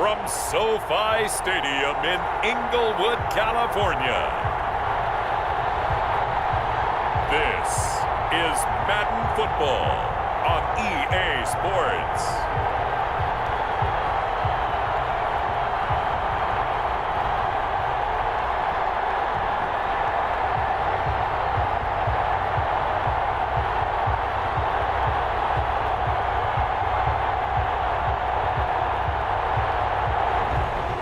from SoFi Stadium in Inglewood, California. This is Madden Football on EA Sports.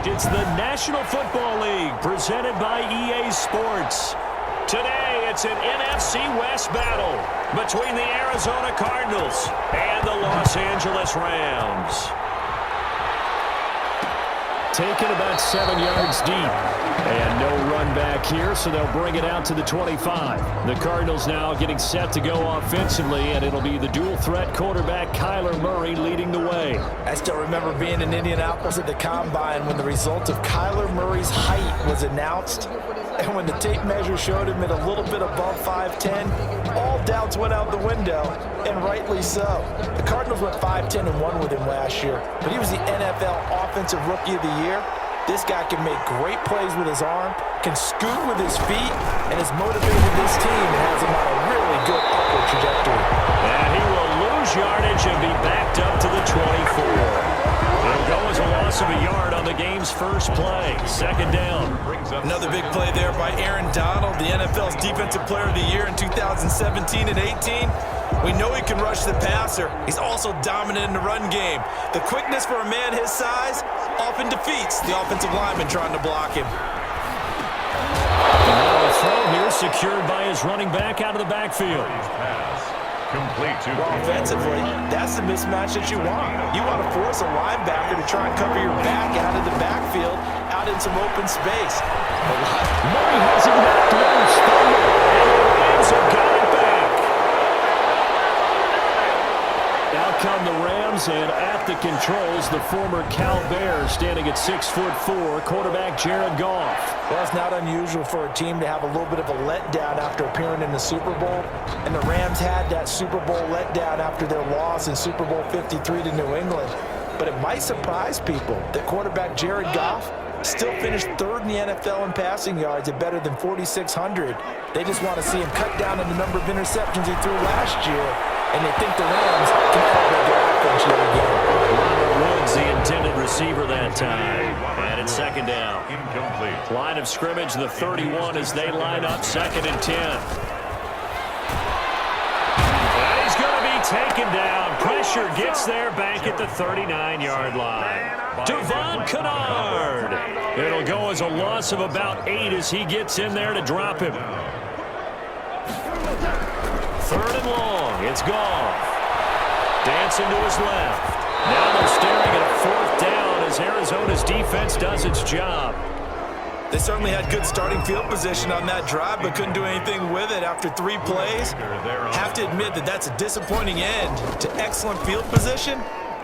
It's the National Football League presented by EA Sports. Today, it's an NFC West battle between the Arizona Cardinals and the Los Angeles Rams. Taken about 7 yards deep. And no run back here, so they'll bring it out to the 25. The Cardinals now getting set to go offensively, and it'll be the dual-threat quarterback Kyler Murray leading the way. I still remember being in Indianapolis at the Combine when the result of Kyler Murray's height was announced. And when the tape measure showed him at a little bit above 5'10", all doubts went out the window, and rightly so. The Cardinals went 5-10 and won with him last year, but he was the NFL Offensive Rookie of the Year. This guy can make great plays with his arm, can scoot with his feet, and has motivated this team and has him on a really good upward trajectory. And he will lose yardage and be backed up to the 24. It'll go as a loss of a yard on the game's first play. Second down. Another big play there by Aaron Donald, the NFL's Defensive Player of the Year in 2017 and 18. We know he can rush the passer. He's also dominant in the run game. The quickness for a man his size often defeats the offensive lineman trying to block him. Now a throw here secured by his running back out of the backfield. Complete to Offensively, that's the mismatch that you want. You want to force a linebacker to try and cover your back out of the backfield, out in some open space. Murray has it knocked loose. And the Rams have got it back. Out come the Rams, and at the controls, the former Cal Bear standing at 6'4", quarterback Jared Goff. Well, it's not unusual for a team to have a little bit of a letdown after appearing in the Super Bowl, and the Rams had that Super Bowl letdown after their loss in Super Bowl 53 to New England. But it might surprise people that quarterback Jared Goff still finished third in the NFL in passing yards at better than 4,600. They just want to see him cut down on the number of interceptions he threw last year, and they think the Rams can elevate their offense yet again. Woods, the intended receiver that time. And it's second down. incomplete. Line of scrimmage, the 31 as they line up second and 10. And he's going to be taken down. Pressure gets there back at the 39-yard line. Devon Kennard. It'll go as a loss of about 8 as he gets in there to drop him. Third and long. It's Goff. Dancing to his left. Now they're staring at a fourth down as Arizona's defense does its job. They certainly had good starting field position on that drive, but couldn't do anything with it after 3 plays. Have to admit that that's a disappointing end to excellent field position.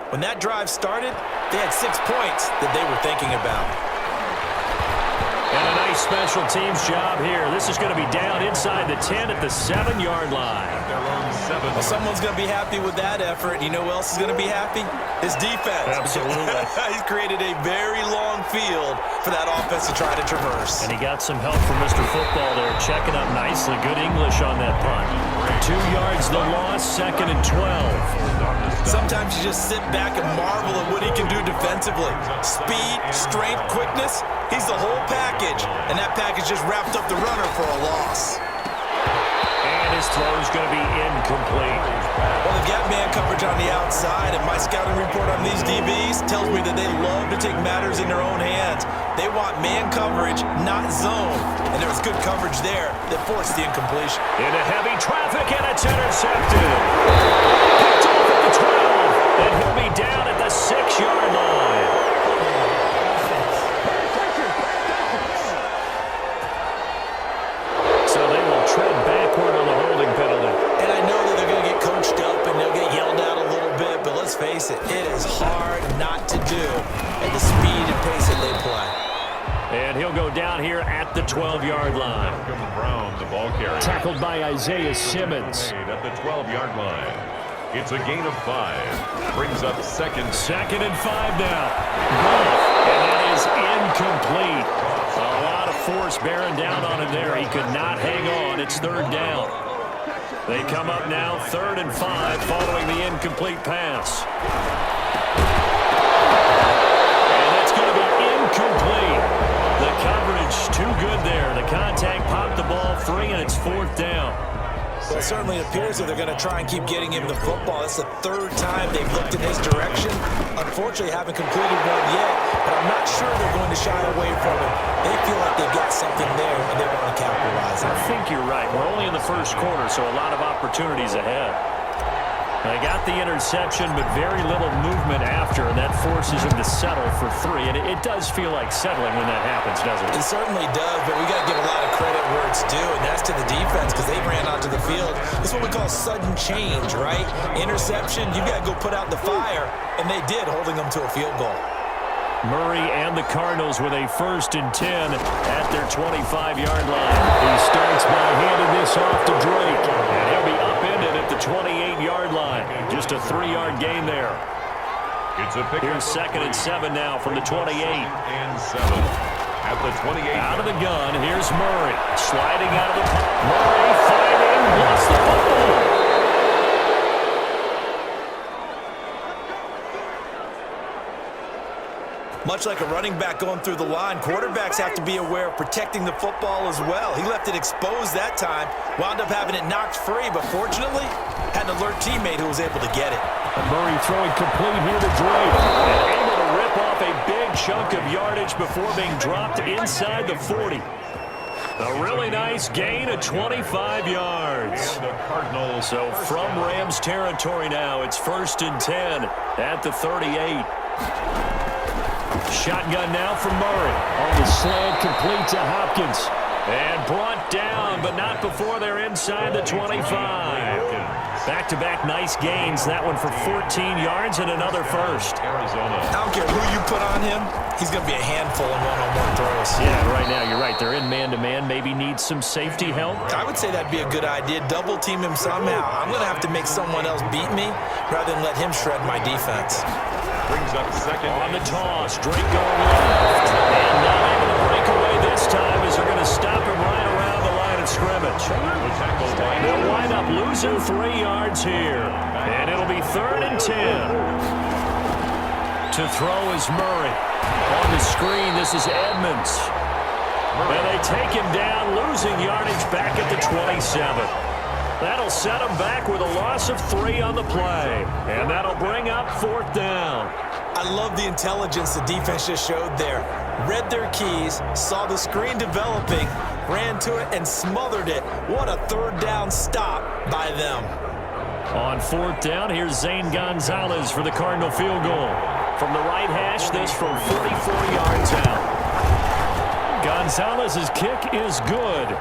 When that drive started, they had 6 points that they were thinking about. And a nice special teams job here. This is going to be down inside the 10 at the 7-yard line. Well, someone's going to be happy with that effort. You know who else is going to be happy? His defense. Absolutely. He's created a very long field for that offense to try to traverse. And he got some help from Mr. Football there, checking up nicely. Good English on that punt. 2 yards the loss, second and 12. Sometimes you just sit back and marvel at what he can do defensively. Speed, strength, quickness. He's the whole package. And that package just wrapped up the runner for a loss. And his throw is going to be incomplete. Well, they've got man coverage on the outside, and my scouting report on these DBs tells me that they love to take matters in their own hands. They want man coverage, not zone. And there was good coverage there that forced the incompletion. Into heavy traffic, and it's intercepted. Picked off at the 12, and he'll be down at the 6-yard line. So they will tread backward on the holding penalty. And I know that they're going to get coached up and they'll get yelled at a little bit, but let's face it, it is hard not to do at the speed and pace that they play. And he'll go down here at the 12-yard line. Brown, the ball carrier. Tackled by Isaiah Simmons. At the 12-yard line. It's a gain of 5. Brings up second. Second and 5 now. Goff And that is incomplete. A lot of force bearing down on him there. He could not hang on. It's third down. They come up now 3rd and 5 following the incomplete pass. And that's going to be incomplete. The coverage too good there. The contact popped the ball free, and it's 4th down. Well, it certainly appears that they're going to try and keep getting him the football. It's the 3rd time they've looked in his direction. Unfortunately, haven't completed one yet, but I'm not sure they're going to shy away from it. They feel like they've got something there, and they want to capitalize on it. I think you're right. We're only in the first quarter, so a lot of opportunities ahead. They got the interception, but very little movement after, and that forces him to settle for 3. And it does feel like settling when that happens, doesn't it? It certainly does, but we got to give a lot of credit where it's due, and that's to the defense because they ran onto the field. This is what we call sudden change, right? Interception, you got to go put out the fire, and they did, holding them to a field goal. Murray and the Cardinals with a 1st and 10 at their 25-yard line. He starts by handing this off to Drake, and he'll be upended at the 28-yard line. Just a 3-yard gain there. It's a pick. Here's 2nd and 7 now from the 28. 2nd and 7 at the 28. Out of the gun, here's Murray. Sliding out of the pocket. Murray fighting, lost the football. Much like a running back going through the line, quarterbacks have to be aware of protecting the football as well. He left it exposed that time, wound up having it knocked free, but fortunately, had an alert teammate who was able to get it. And Murray throwing complete here to Drake. And able to rip off a big chunk of yardage before being dropped inside the 40. A really nice gain of 25 yards. And the Cardinals. So from Rams territory now, it's 1st and 10 at the 38. Shotgun now for Murray. On the slant, complete to Hopkins. And brought down, but not before they're inside the 25. Back-to-back nice gains. That one for 14 yards and another first. Arizona. I don't care who you put on him, he's going to be a handful in one-on-one throws. Yeah, right now you're right. They're in man-to-man. Maybe need some safety help. I would say that'd be a good idea. Double team him somehow. I'm going to have to make someone else beat me rather than let him shred my defense. Brings up 2nd. On the toss, Drake going left. And not able to break away this time as they're going to stop him right around the line of scrimmage. They'll wind up losing 3 yards here. And it'll be 3rd and 10. To throw is Murray. On the screen, this is Edmonds. And they take him down, losing yardage back at the 27. That'll set them back with a loss of 3 on the play. And that'll bring up 4th down. I love the intelligence the defense just showed there. Read their keys, saw the screen developing, ran to it, and smothered it. What a 3rd down stop by them. On 4th down, here's Zane Gonzalez for the Cardinal field goal. From the right hash, this from 44 yards out. Gonzalez's kick is good.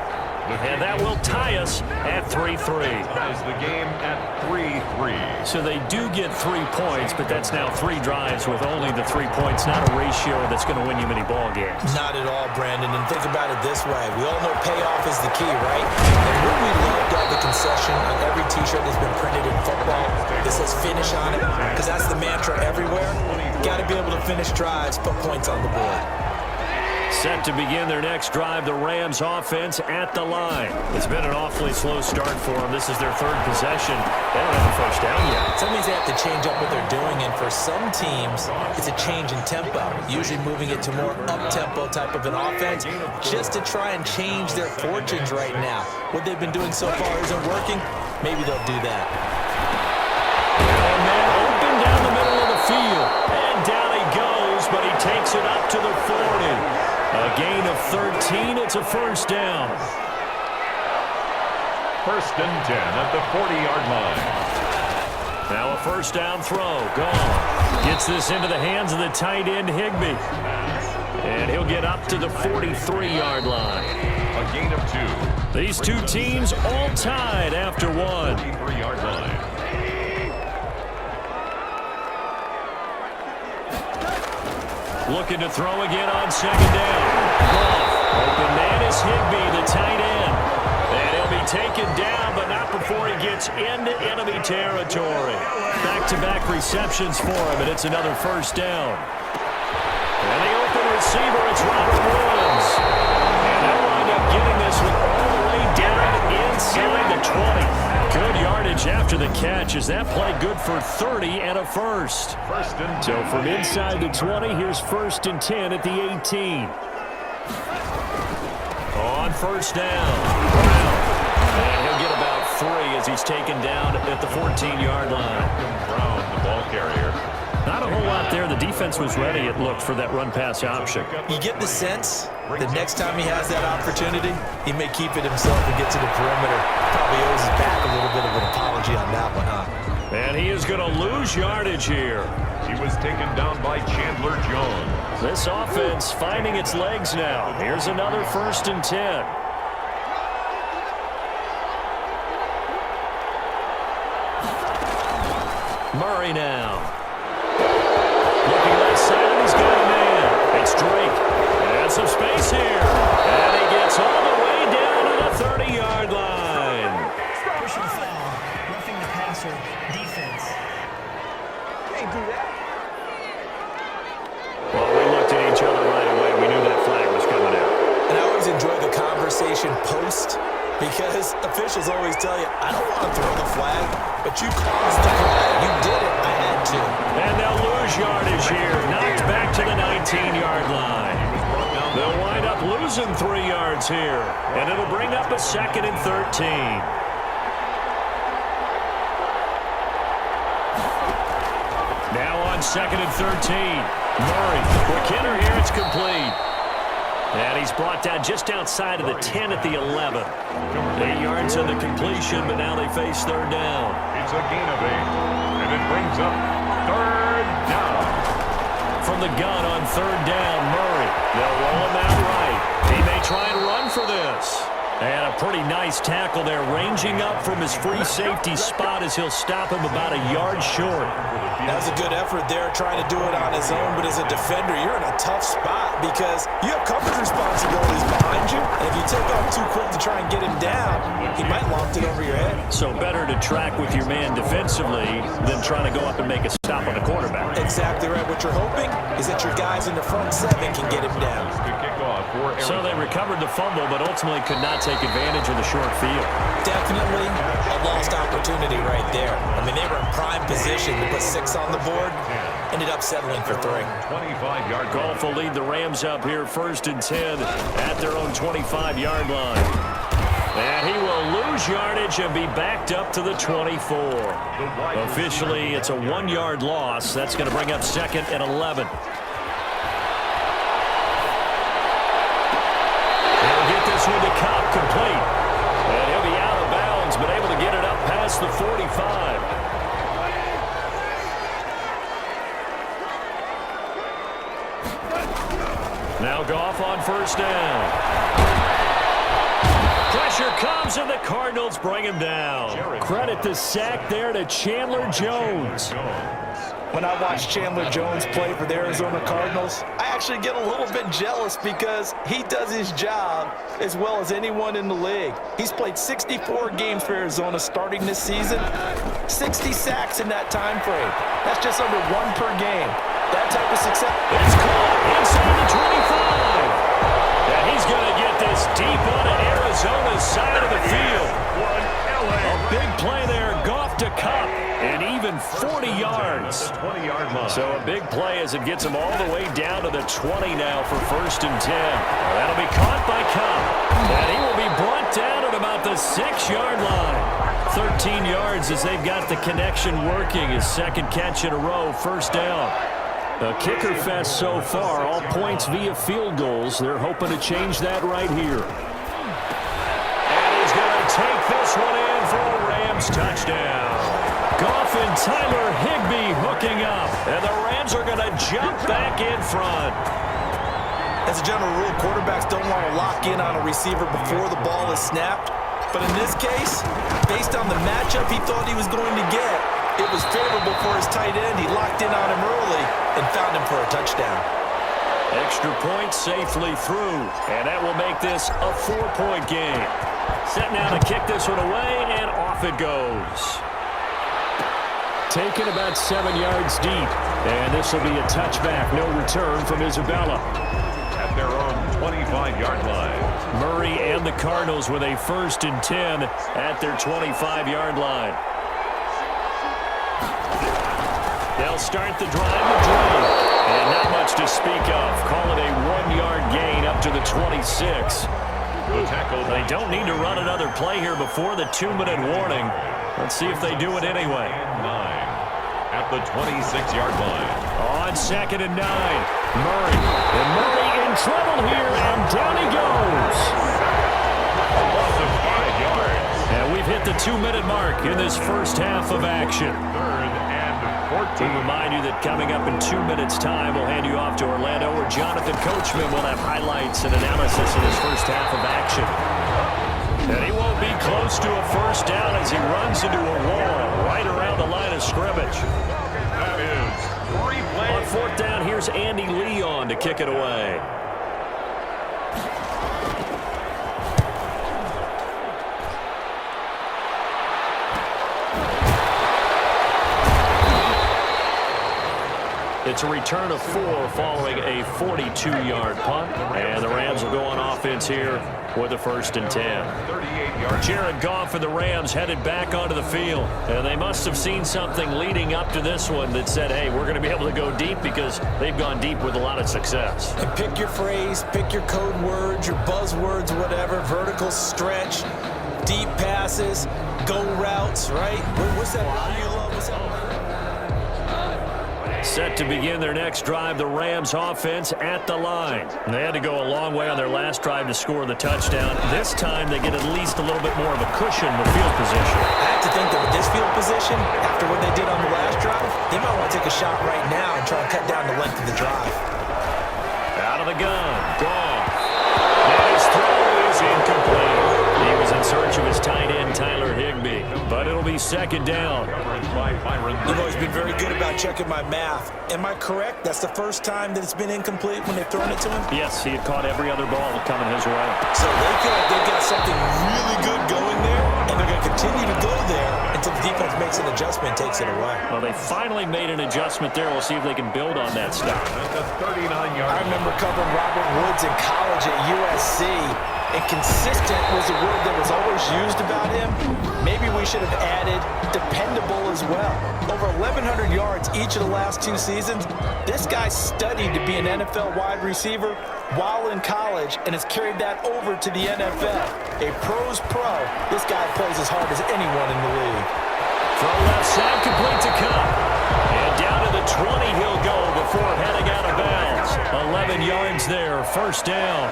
And that will tie us at 3-3. Ties the game at 3-3. So they do get 3 points, but that's now 3 drives with only the 3 points. Not a ratio that's going to win you many ball games. Not at all, Brandon. And think about it this way. We all know payoff is the key, right? And wouldn't we love to have the concession on every T-shirt that's been printed in football that says finish on it? Because that's the mantra everywhere. Got to be able to finish drives, put points on the board. Set to begin their next drive, the Rams offense at the line. It's been an awfully slow start for them. This is their 3rd possession. They don't have a first down yet. That means they have to change up what they're doing, and for some teams, it's a change in tempo, usually moving it to more up-tempo type of an offense, just to try and change their fortunes right now. What they've been doing so far isn't working. Maybe they'll do that. And then open down the middle of the field. And down he goes, but he takes it up to the 40. A gain of 13. It's a first down. 1st and 10 at the 40-yard line. Now a first down throw. Gone. Gets this into the hands of the tight end, Higbee. And he'll get up to the 43-yard line. A gain of 2. These two teams all tied after 1. 43-yard line. Looking to throw again on 2nd down. Open man is Higbee, the tight end. And he'll be taken down, but not before he gets into enemy territory. Back-to-back receptions for him, and it's another first down. And the open receiver, it's Robert Woods. And they'll wind up getting this one all the way down inside the 20. Good yardage after the catch. Is that play good for 30 and a first? So from inside the 20, here's 1st and 10 at the 18. On first down, Brown. And he'll get about 3 as he's taken down at the 14-yard line. Brown, the ball carrier. Not a whole lot there. The defense was ready, it looked, for that run-pass option. You get the sense that next time he has that opportunity, he may keep it himself and get to the perimeter. Probably owes his back a little bit of an apology on that one, huh? And he is going to lose yardage here. He was taken down by Chandler Jones. This offense finding its legs now. Here's another 1st and 10. Murray now. Looking left side, he's got a man. It's Drake. And some space here. And he gets all the way down to the 30-yard line. Personal foul, roughing the passer, defense. Can't do that. Well, we looked at each other right away. We knew that flag was coming out. And I always enjoy the conversation post because officials always tell you, I don't want to throw the flag, but you caused the flag. You did it. I had to. And they'll lose yardage here. Knocked back to the 19-yard line. They'll wind up losing 3 yards here. And it'll bring up a 2nd and 13. Now on 2nd and 13. Murray. Quick hitter here. It's complete. And he's brought down just outside of the 10 at the 11. 8 yards on the completion, but now they face 3rd down. It's a gain of 8. And it brings up 3rd down. From the gun on 3rd down, Murray. They'll roll him out right. He may try and run for this. And a pretty nice tackle there, ranging up from his free safety spot as he'll stop him about a yard short. That was a good effort there, trying to do it on his own. But as a defender, you're in a tough spot because you have coverage responsibilities behind you. And if you take off too quick to try and get him down, he might loft it over your head. So better to track with your man defensively than trying to go up and make a stop on the quarterback. Exactly right. What you're hoping is that your guys in the front 7 can get him down. Good kickoff for Arizona. So they recovered the fumble, but ultimately could not take advantage of the short field. Definitely a lost opportunity right there. I mean, they were in prime position to put 6 on the board. Ended up settling for 3. 25-yard Goff will lead the Rams up here 1st and 10 at their own 25-yard line. And he will lose yardage and be backed up to the 24. Officially, it's a 1-yard loss. That's going to bring up 2nd and 11. He'll get this one to Cobb complete. And he'll be out of bounds, but able to get it up past the 45. Now Goff on 1st down. Pressure comes, and the Cardinals bring him down. Credit the sack there to Chandler Jones. When I watch Chandler Jones play for the Arizona Cardinals, I actually get a little bit jealous because he does his job as well as anyone in the league. He's played 64 games for Arizona starting this season, 60 sacks in that time frame. That's just under 1 per game. That type of success. It's caught inside the 25. And he's going to get this deep onto Arizona's side of the field. A big play there, Goff to Cup, and even 40 yards. So a big play as it gets him all the way down to the 20 now for 1st and 10. That'll be caught by Cup, and he will be brought down at about the 6-yard line. 13 yards as they've got the connection working. His 2nd catch in a row, 1st down. A kicker fest so far, all points via field goals. They're hoping to change that right here. And he's going to take this one in for a Rams touchdown. Goff and Tyler Higbee hooking up, and the Rams are going to jump back in front. As a general rule, quarterbacks don't want to lock in on a receiver before the ball is snapped. But in this case, based on the matchup he thought he was going to get, it was favorable for his tight end. He locked in on him early and found him for a touchdown. Extra point safely through, and that will make this a 4-point game. Set now to kick this one away, and off it goes. Taken about 7 yards deep. And this will be a touchback. No return from Isabella. At their own 25-yard line. Murray and the Cardinals with a 1st and 10 at their 25-yard line. They'll start the drive with Dre. And not much to speak of. Call it a 1-yard gain up to the 26. They don't need to run another play here before the 2-minute warning. Let's see if they do it anyway. 9 at the 26-yard line. On 2nd and 9. Murray. And Murray in trouble here, and down he goes. A loss of 5 yards. And we've hit the 2-minute mark in this first half of action. 3rd and 14. We remind you that coming up in 2 minutes' time, we'll hand you off to Orlando, where Jonathan Coachman will have highlights and analysis in his first half of action. And he won't be close to a first down as he runs into a wall right around the line of scrimmage. That is 3 plays. On 4th down, here's Andy Leon to kick it away. It's a return of 4 following a 42-yard punt. And the Rams will go on offense here with a 1st and 10. 38 yards. Jared Goff and the Rams headed back onto the field. And they must have seen something leading up to this one that said, hey, we're going to be able to go deep because they've gone deep with a lot of success. And pick your phrase, pick your code words, your buzzwords, whatever, vertical stretch, deep passes, go routes, right? What's that line you love? What's that line? Set to begin their next drive, the Rams offense at the line. They had to go a long way on their last drive to score the touchdown. This time they get at least a little bit more of a cushion with field position. I have to think that with this field position, after what they did on the last drive, they might want to take a shot right now and try and cut down the length of the drive. Out of the gun, gone. And his throw is incomplete. He was in search of his tight end, Tyler Higbee. But it'll be 2nd down. You've always been very good about checking my math. Am I correct? That's the first time that it's been incomplete when they've thrown it to him? Yes, he had caught every other ball coming his way. So they feel like they've got something really good going there, and they're going to continue to go there until the defense makes an adjustment and takes it away. Well, they finally made an adjustment there. We'll see if they can build on that stop. At the 39-yard. I remember covering Robert Woods in college at USC, and consistent was the word that was always used about him. Maybe we should have added dependable as well. Over 1,100 yards each of the last 2 seasons. This guy studied to be an NFL wide receiver while in college and has carried that over to the NFL. A pro's pro. This guy plays as hard as anyone in the league. From left side, complete to Cup. And down to the 20 he'll go before heading out of bounds. 11 yards there, 1st down.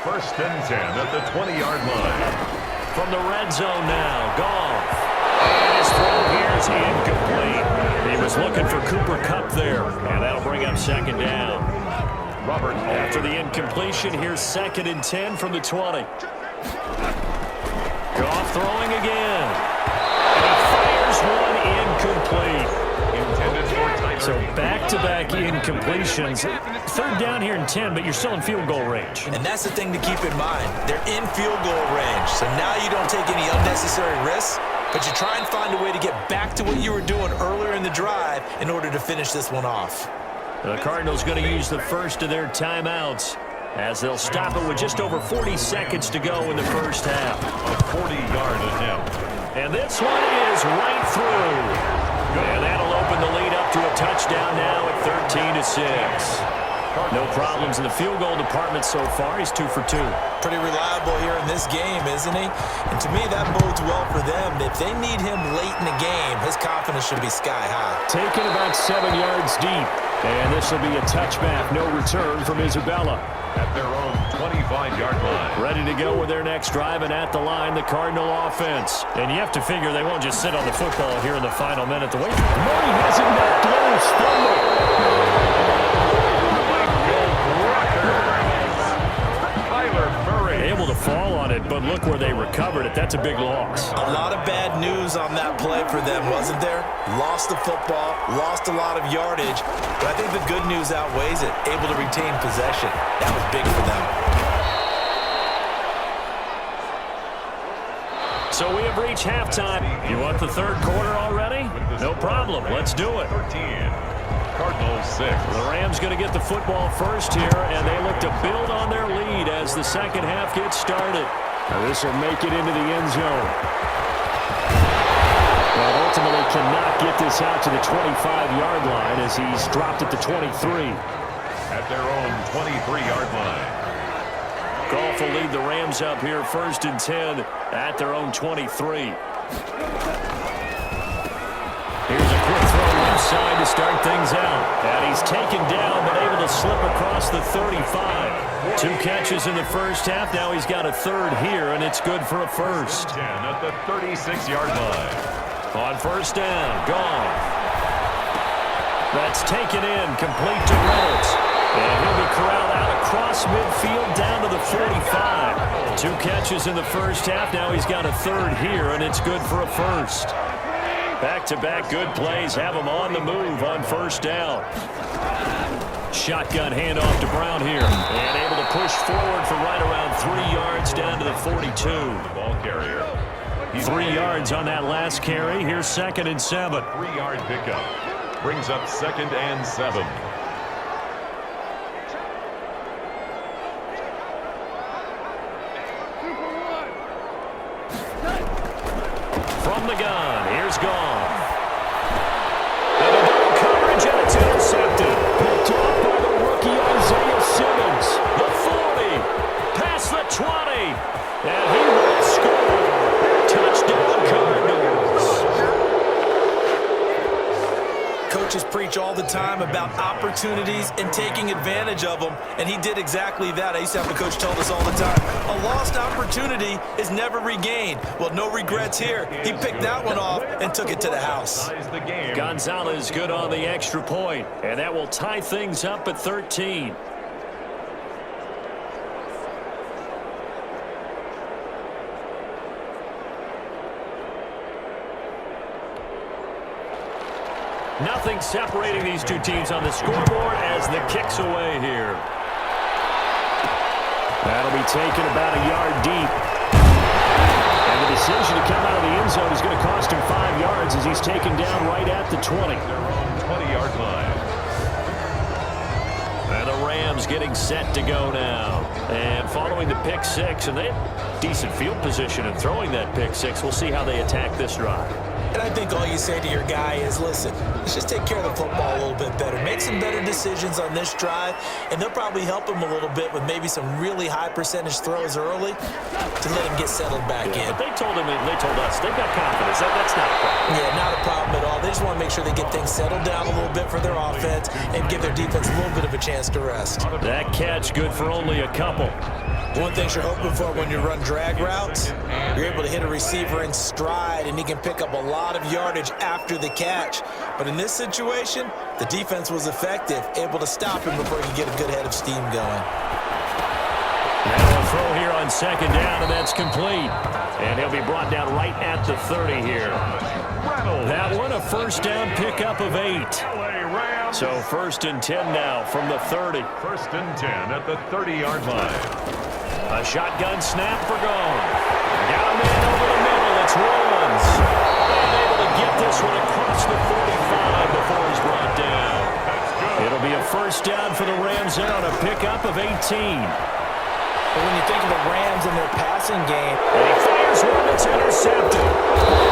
1st and 10 at the 20-yard line. From the red zone now, Goff. And his throw here is incomplete. He was looking for Cooper Kupp there, and that'll bring up 2nd down. Robert. After the incompletion, here's 2nd and 10 from the 20. Goff throwing again. And he fires one incomplete. Intended for Tyler. So back-to-back incompletions. 3rd down here and 10, but you're still in field goal range. And that's the thing to keep in mind. They're in field goal range, so now you don't take any unnecessary risks, but you try and find a way to get back to what you were doing earlier in the drive in order to finish this one off. The Cardinals going to use the first of their timeouts as they'll stop it with just over 40 seconds to go in the first half. A 40-yard attempt. And this one is right through. And that'll open the lead up to a touchdown now at 13-6. No problems in the field goal department so far. He's 2 for 2. Pretty reliable here in this game, isn't he? And to me, that bodes well for them. If they need him late in the game, his confidence should be sky high. Taken about 7 yards deep. And this will be a touchback. No return from Isabella. At their own 25-yard line. Ready to go with their next drive, and at the line, the Cardinal offense. And you have to figure they won't just sit on the football here in the final minute. The way Murray has it knocked loose. Tyler Murray. Able to fall on it, but look where they recovered it. That's a big loss. A lot of bad news on that play for them, wasn't there? Lost the football, lost a lot of yardage, but I think the good news outweighs it. Able to retain possession. That was big for them. So we have reached halftime. You want the third quarter already? No problem. Let's do it. 13. Cardinals 6. The Rams going to get the football first here, and they look to build on their lead as the second half gets started. Now this will make it into the end zone. But ultimately cannot get this out to the 25-yard line as he's dropped at the 23. At their own 23-yard line. Goff will lead the Rams up here first and 10 at their own 23. Here's a quick throw left side to start things out. And he's taken down but able to slip across the 35. 2 catches in the first half. Now he's got a third here, and it's good for a first. 10 at the 36-yard line. On first down, Goff. That's taken in, complete to Reynolds. And he'll be corralled out across midfield down to the 45. 2 catches in the first half. Now he's got a third here, and it's good for a first. Back-to-back good plays have him on the move on first down. Shotgun handoff to Brown here. And able to push forward for right around 3 yards down to the 42. The ball carrier. 3 yards on that last carry. Here's 2nd and 7. 3-yard pickup. Brings up 2nd and 7. From the gun, here's Goff. And a double coverage, and it's intercepted. Picked off by the rookie Isaiah Simmons. The 40, past the 20, and he will score. Touchdown, Cardinals. Coaches preach all the time about opportunities and taking advantage of them, and he did exactly that. I used to have a coach tell us all the time, a lost opportunity is never regained. Well, no regrets here. He picked that one off and took it to the house. Gonzalez good on the extra point, and that will tie things up at 13. Nothing separating these two teams on the scoreboard as the kick's away here. That'll be taken about a yard deep. And the decision to come out of the end zone is going to cost him 5 yards as he's taken down right at the 20. Their own 20-yard line. And the Rams getting set to go now. And following the pick six, and they have decent field position in throwing that pick six. We'll see how they attack this drive. And I think all you say to your guy is, listen, let's just take care of the football a little bit better. Make some better decisions on this drive, and they'll probably help him a little bit with maybe some really high percentage throws early to let him get settled back in. But they told us, they've got confidence. That's not a problem. Yeah, not a problem at all. They just want to make sure they get things settled down a little bit for their offense and give their defense a little bit of a chance to rest. That catch good for only a couple. One thing you're hoping for when you run drag routes, you're able to hit a receiver in stride, and he can pick up a lot of yardage after the catch. But in this situation, the defense was effective, able to stop him before he could get a good head of steam going. And a throw here on second down, and that's complete. And he'll be brought down right at the 30 here. That one, a first down pickup of 8. So first and 10 now from the 30. First and 10 at the 30-yard line. A shotgun snap for Goff. Got a man over the middle. It's Williams. And able to get this one across the 45 before he's brought down. It'll be a first down for the Rams there on a pickup of 18. But when you think of the Rams and their passing game, And he fires one that's intercepted.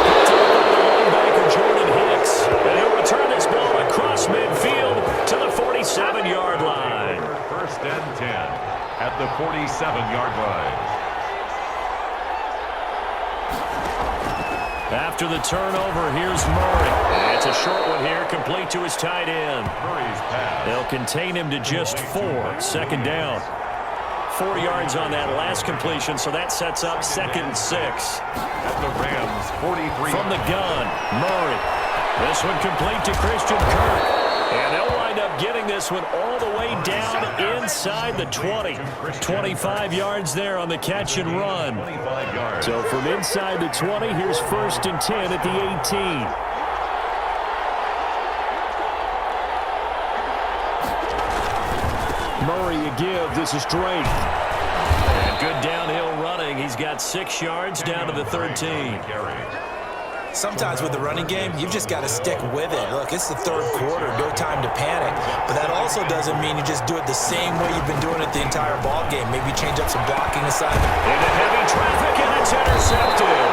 Picked up by the linebacker Jordan Hicks. And he'll return this ball across midfield to the 47-yard line. First and 10 at the 47-yard line. After the turnover, here's Murray. And it's a short one here, complete to his tight end. Murray's pass. They'll contain him to just 4. Second down. 4 yards on that last completion, so that sets up 2nd and 6. At the Rams 43. From the gun, Murray. This one complete to Christian Kirk. And they'll wind up getting this one all the way down inside the 20. 25 yards there on the catch and run. 25 yards. So from inside the 20, here's first and 10 at the 18. Murray a give. This is Drake. And good downhill running. He's got 6 yards down to the 13. Sometimes with the running game, you've just got to stick with it. Look, it's the third quarter, no time to panic. But that also doesn't mean you just do it the same way you've been doing it the entire ball game. Maybe change up some blocking assignment. Into heavy traffic, and it's intercepted.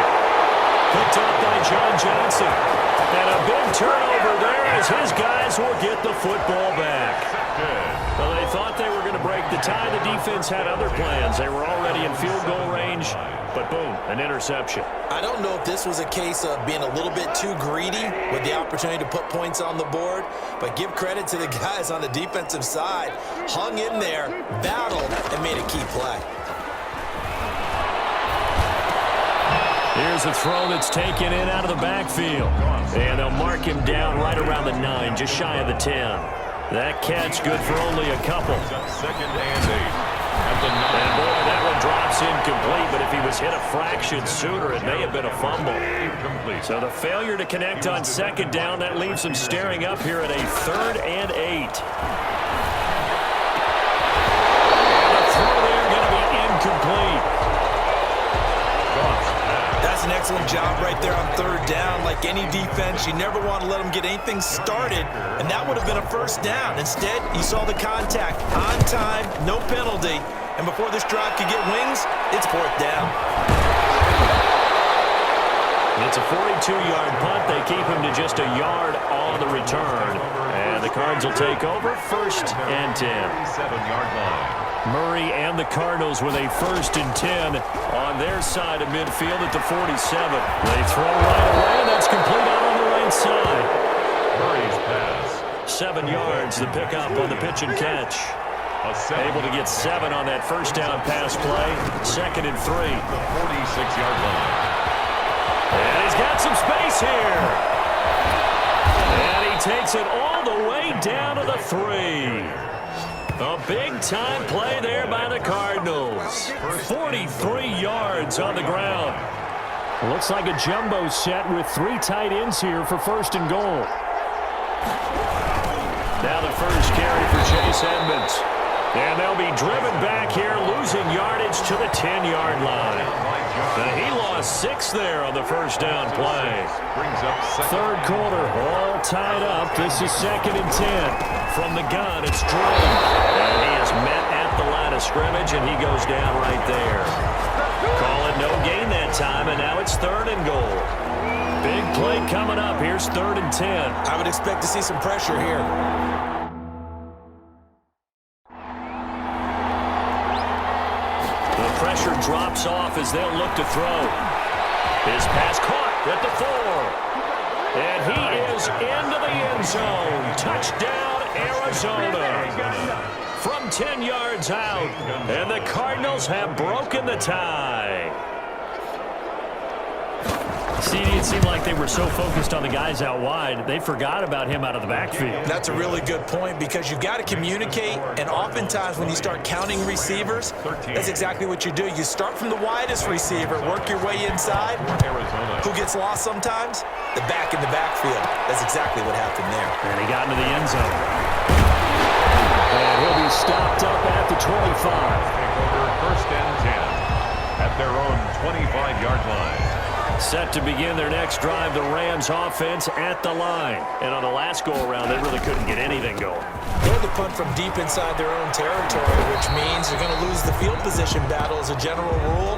Picked up by John Johnson. And a big turnover there as his guys will get the football back. Well, they thought they were going to break the tie. The defense had other plans. They were already in field goal range, but boom, an interception. I don't know if this was a case of being a little bit too greedy with the opportunity to put points on the board, but give credit to the guys on the defensive side. Hung in there, battled, and made a key play. Here's a throw that's taken in out of the backfield. And they'll mark him down right around the 9, just shy of the 10. That catch good for only a couple. Second and 8. At the 9. And boy, that one drops incomplete, but if he was hit a fraction sooner, it may have been a fumble. Incomplete. So the failure to connect on second down, that leaves him staring up here at a 3rd and 8. And the throw there going to be incomplete. That's an excellent job right there on 3rd down. Like any defense, you never want to let them get anything started, and that would have been a 1st down. Instead, you saw the contact on time, no penalty, and before this drive could get wings, it's 4th down. It's a 42-yard punt. They keep him to just a yard on the return, and the Cards will take over 1st and 10. 7-yard line. Murray and the Cardinals with a 1st and 10 on their side of midfield at the 47. They throw right away, and that's complete out on the right side. Murray's pass. 7 yards, the pickup on the pitch and catch. Able to get 7 on that 1st down pass play. 2nd and 3. The 46-yard line. And he's got some space here. And he takes it all the way down to the 3. A big-time play there by the Cardinals. 43 yards on the ground. Looks like a jumbo set with 3 tight ends here for 1st and goal. Now the first carry for Chase Edmonds. And they'll be driven back here, losing yardage to the 10-yard line. Now he lost 6 there on the 1st down play. Brings up 3rd quarter, all tied up. This is 2nd and 10. From the gun, it's Drew. And he is met at the line of scrimmage, and he goes down right there. Call it no gain that time, and now it's 3rd and goal. Big play coming up. Here's 3rd and 10. I would expect to see some pressure here. The pressure drops off as they'll look to throw. His pass caught at the 4. And he is into the end zone. Touchdown, Arizona. From 10 yards out. And the Cardinals have broken the tie. See, it seemed like they were so focused on the guys out wide, they forgot about him out of the backfield. That's a really good point because you've got to communicate, and oftentimes when you start counting receivers, that's exactly what you do. You start from the widest receiver, work your way inside. Arizona. Who gets lost sometimes? The back in the backfield. That's exactly what happened there. And he got into the end zone. And he'll be stopped up at the 25. Take over 1st and 10 at their own 25-yard line. Set to begin their next drive, the Rams offense at the line. And on the last go-around, they really couldn't get anything going. They're to punt from deep inside their own territory, which means they're going to lose the field position battle as a general rule.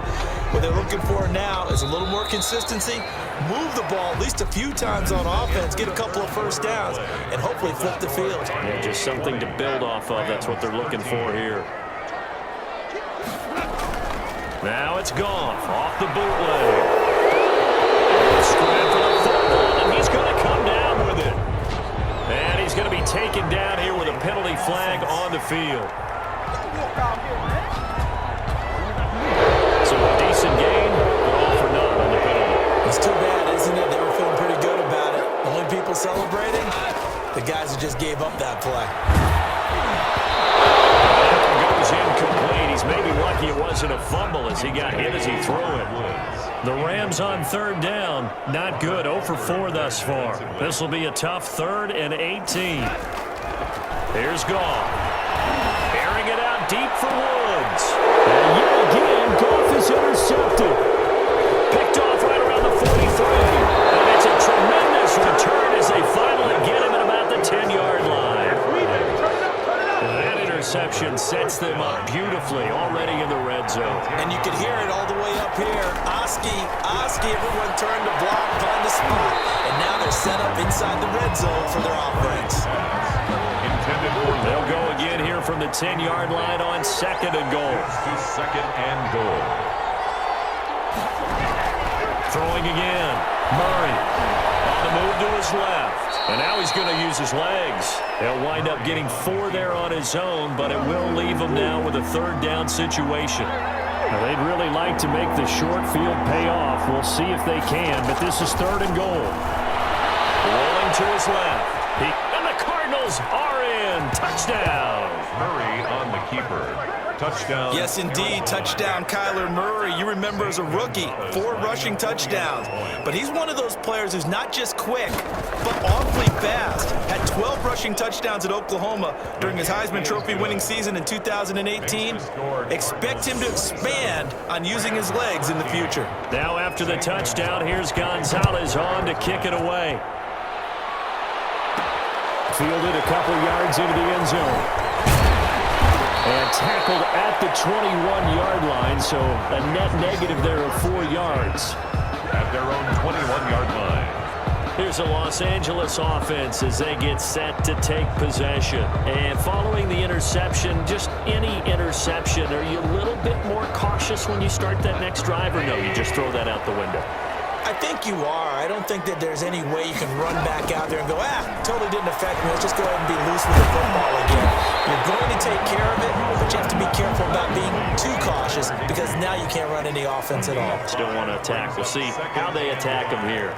What they're looking for now is a little more consistency, move the ball at least a few times on offense, get a couple of 1st downs, and hopefully flip the field. Yeah, just something to build off of. That's what they're looking for here. Now it's Goff off the bootleg. Scram for the football, and he's going to come down with it. And he's going to be taken down here with a penalty flag on the field. So a decent gain, but all for none on the penalty. It's too bad, isn't it? They were feeling pretty good about it. Only people celebrating, the guys who just gave up that play. That goes incomplete. He's maybe lucky it wasn't a fumble as he got hit as he threw it. The Rams on 3rd down, not good, 0 for 4 thus far. This will be a tough 3rd and 18. Here's Goff. Airing it out deep for Woods. And yet again, Goff is intercepted. sets them up beautifully already in the red zone. And you can hear it all the way up here. Oski, everyone turned to block, find a spot. And now they're set up inside the red zone for their offense. They'll go again here from the 10-yard line on 2nd and goal. Second and goal. Throwing again. Murray on the move to his left. And now he's going to use his legs. He'll wind up getting 4 there on his own, but it will leave him now with a 3rd down situation. Now, they'd really like to make the short field pay off. We'll see if they can, but this is 3rd and goal. Rolling to his left. And the Cardinals are in. Touchdown. Murray on the keeper. Touchdown. Yes, indeed. Touchdown, Kyler Murray. You remember as a rookie, 4 rushing touchdowns. But he's one of those players who's not just quick, but awfully fast. Had 12 rushing touchdowns at Oklahoma during his Heisman Trophy winning season in 2018. Expect him to expand on using his legs in the future. Now after the touchdown, here's Gonzalez on to kick it away. Fielded a couple yards into the end zone. And tackled at the 21-yard line, so a net negative there of 4 yards. At their own 21-yard line. Here's a Los Angeles offense as they get set to take possession. And following the interception, just any interception, are you a little bit more cautious when you start that next drive, or no, you just throw that out the window? I think you are. I don't think that there's any way you can run back out there and go, totally didn't affect me. Let's just go ahead and be loose with the football again. You're going to take care of it, but you have to be careful about being too cautious because now you can't run any offense at all. Still want to attack. We'll see how they attack them here.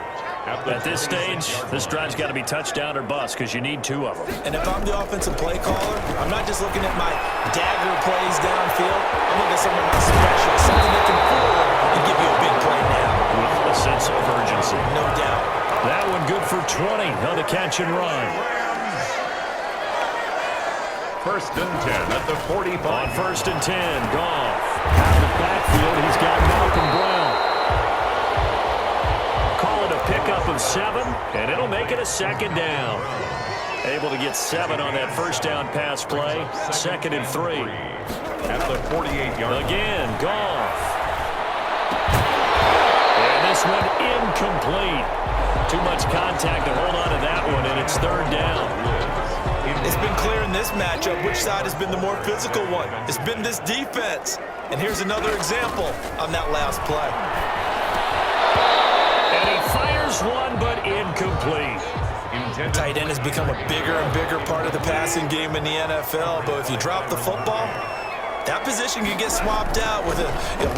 At this stage, this drive's got to be touchdown or bust because you need 2 of them. And if I'm the offensive play caller, I'm not just looking at my dagger plays downfield. I'm looking at some of my special, something that can pull and give you a big play now. With a sense of urgency. No doubt. That one good for 20 on the catch and run. 1st and 10 at the 45. On 1st and 10, Goff. Out of the backfield, he's got Malcolm Brown. Call it a pickup of 7, and it'll make it a 2nd down. Able to get 7 on that 1st down pass play. 2nd and 3. At the 48-yard line. Again, Goff. This one incomplete. Too much contact to hold on to that one, and it's 3rd down. It's been clear in this matchup which side has been the more physical one. It's been this defense. And here's another example on that last play. And he fires one, but incomplete. Tight end has become a bigger and bigger part of the passing game in the NFL, but if you drop the football, that position can get swapped out with a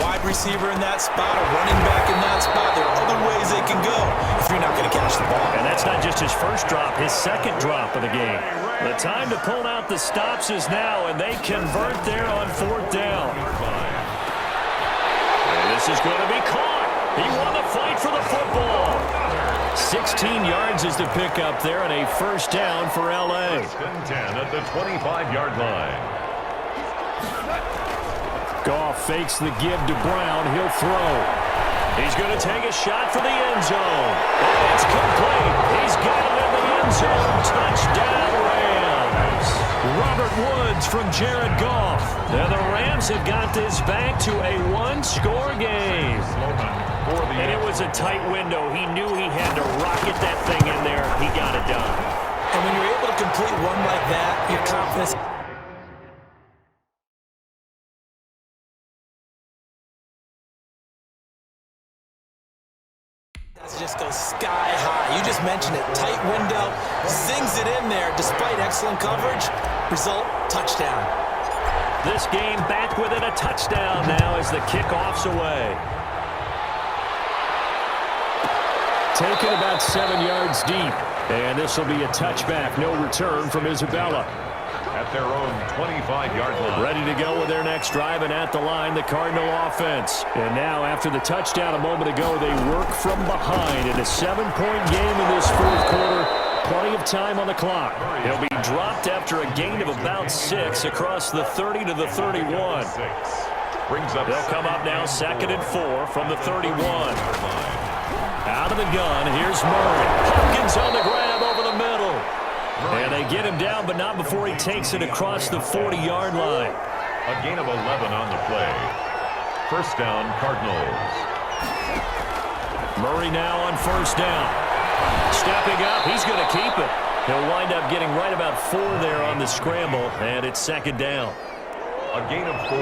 wide receiver in that spot, a running back in that spot. There are other ways they can go if you're not going to catch the ball. And that's not just his 1st drop, his 2nd drop of the game. The time to pull out the stops is now, and they convert there on 4th down. And this is going to be caught. He won the fight for the football. 16 yards is the pickup there, and a 1st down for L.A. 1st and 10 at the 25-yard line. Goff fakes the give to Brown. He'll throw. He's going to take a shot for the end zone. And it's complete. He's got it in the end zone. Touchdown, Rams. Robert Woods from Jared Goff. Now the Rams have got this back to a 1-score game. And it was a tight window. He knew he had to rocket that thing in there. He got it done. And when you're able to complete one like that, your confidence just goes sky high. You just mentioned it. Tight window, zings it in there despite excellent coverage. Result, touchdown. This game back within a touchdown now as the kickoff's away. Taken about 7 yards deep. And this will be a touchback. No return from Isabella. At their own 25-yard line. Ready to go with their next drive, and at the line, the Cardinal offense. And now, after the touchdown a moment ago, they work from behind in a 7-point game in this 4th quarter. Plenty of time on the clock. He'll be dropped after a gain of about 6 across the 30 to the 31. They'll come up now 2nd and 4 from the 31. Out of the gun, here's Murray. Hopkins on the grab over the middle. And they get him down, but not before he takes it across the 40-yard line. A gain of 11 on the play. First down, Cardinals. Murray now on first down. Stepping up, he's going to keep it. He'll wind up getting right about 4 there on the scramble, and it's second down. A gain of 4.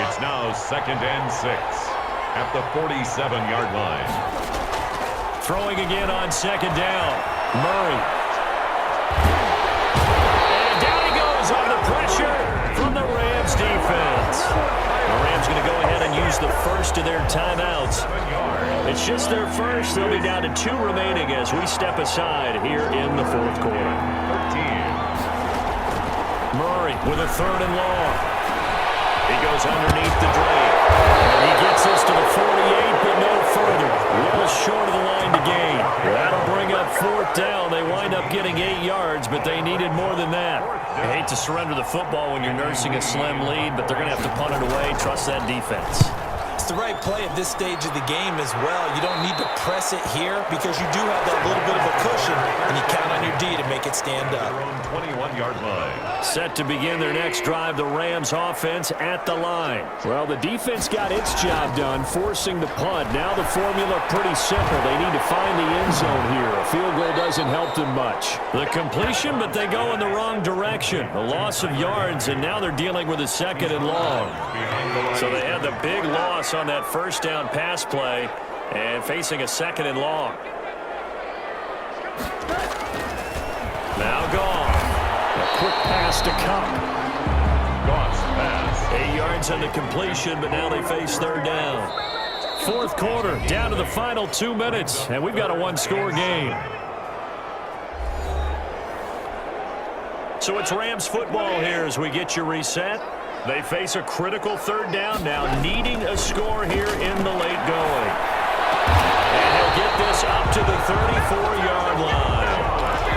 It's now second and 6 at the 47-yard line. Throwing again on second down. Murray. And down he goes on the pressure from the Rams defense. The Rams going to go ahead and use the first of their timeouts. It's just their first. They'll be down to 2 remaining as we step aside here in the fourth quarter. 13. Murray with a third and long. He goes underneath the drape. And he gets us to the 48, but no further. Well short of the line to gain. That'll bring up fourth down. They wind up getting 8 yards, but they needed more than that. I hate to surrender the football when you're nursing a slim lead, but they're going to have to punt it away. Trust that defense. It's the right play at this stage of the game as well. You don't need to press it here because you do have that little bit of a cushion, and you count on your D to make it stand up. 21-yard line. Set to begin their next drive, the Rams offense at the line. Well, the defense got its job done, forcing the punt. Now the formula pretty simple. They need to find the end zone here. A field goal doesn't help them much. The completion, but they go in the wrong direction. A loss of yards, and now they're dealing with a second and long. So they had the big loss on that first down pass play and facing a second and long. Now gone. A quick pass to Cup. Goss pass. 8 yards on the completion, but now they face third down. Fourth quarter, down to the final 2 minutes, and we've got a one-score game. So it's Rams football here as we get you reset. They face a critical third down now, needing a score here in the late going. And he'll get this up to the 34-yard line.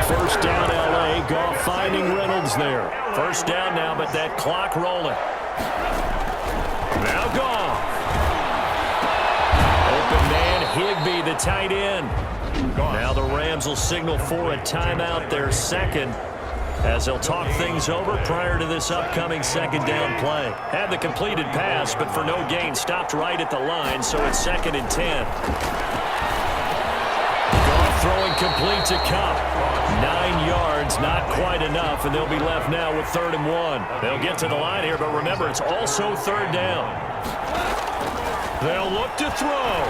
First down, L.A. Goff finding Reynolds there. First down now, but that clock rolling. Now Goff. Open man, Higbee, the tight end. Now the Rams will signal for a timeout, their second, as they'll talk things over prior to this upcoming second down play. Had the completed pass, but for no gain, stopped right at the line, so it's second and 10. Goff throwing complete to Cup. 9 yards, not quite enough, and they'll be left now with third and 1. They'll get to the line here, but remember, it's also third down. They'll look to throw.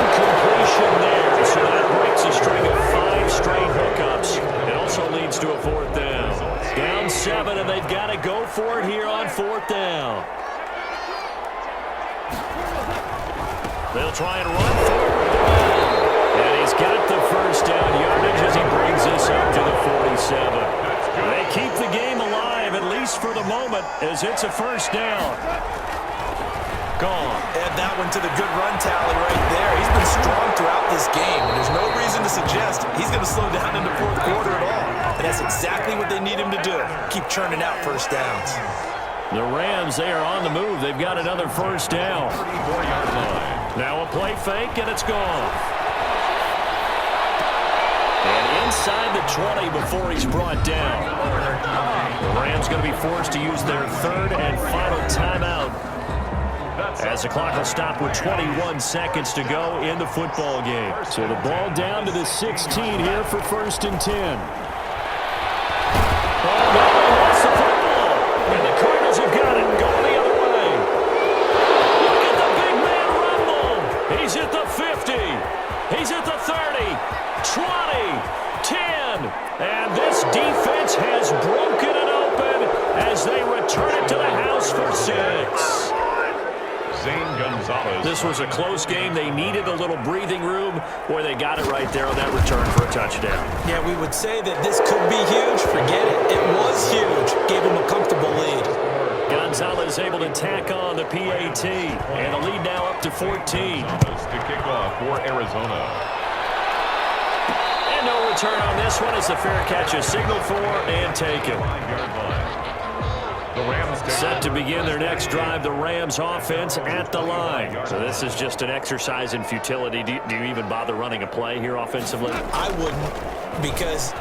Incompletion there, so that breaks a string of 5 straight hookups. It also leads to a fourth down. Down 7, and they've got to go for it here on fourth down. They'll try and run forward. And he's got the first down yardage as he brings this up to the 47. They keep the game alive, at least for the moment, as it's a first down. Gone. Add that one to the good run tally right there. He's been strong throughout this game, and there's no reason to suggest he's going to slow down in the fourth quarter at all. And that's exactly what they need him to do. Keep churning out first downs. The Rams, they are on the move. They've got another first down. 34-yard line. Now a play fake, and it's gone. And inside the 20 before he's brought down. The Rams going to be forced to use their third and final timeout, as the clock will stop with 21 seconds to go in the football game. So the ball down to the 16 here for first and 10. Oh, no, that's the football. And the Cardinals have got it. Going the other way. Look at the big man rumble. He's at the 50. He's at the 30. 20. 10. And this defense has broken it open as they return it to the house for 6. Gonzalez. This was a close game. They needed a little breathing room, where they got it right there on that return for a touchdown. Yeah, we would say that this could be huge. Forget it. It was huge. Gave him a comfortable lead. Gonzalez able to tack on the PAT, and the lead now up to 14. To kick off for Arizona. And no return on this one. It's a fair catch, a signal for, and taken. 5-yard line. The Rams set to begin their next drive. The Rams offense at the line. So this is just an exercise in futility. Do you even bother running a play here offensively? I wouldn't, because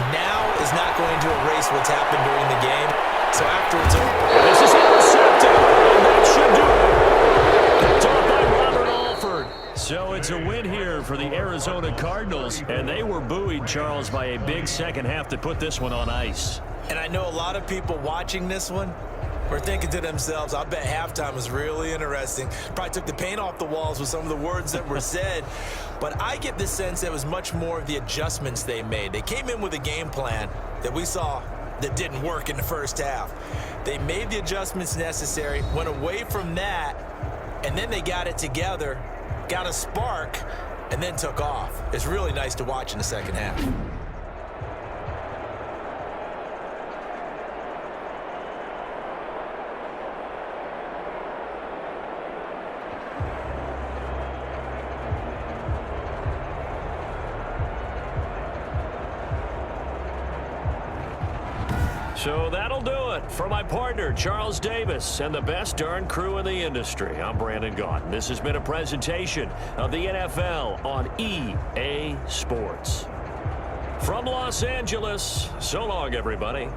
now is not going to erase what's happened during the game. So after it's over. This is intercepted, and that should do it. Picked off by Robert Alford. So it's a win here for the Arizona Cardinals, and they were buoyed, Charles, by a big second half to put this one on ice. And I know a lot of people watching this one were thinking to themselves, I bet halftime was really interesting. Probably took the paint off the walls with some of the words that were said. But I get the sense that it was much more of the adjustments they made. They came in with a game plan that we saw that didn't work in the first half. They made the adjustments necessary, went away from that, and then they got it together, got a spark, and then took off. It's really nice to watch in the second half. So that'll do it for my partner, Charles Davis, and the best darn crew in the industry. I'm Brandon Gaudin. This has been a presentation of the NFL on EA Sports. From Los Angeles, so long, everybody.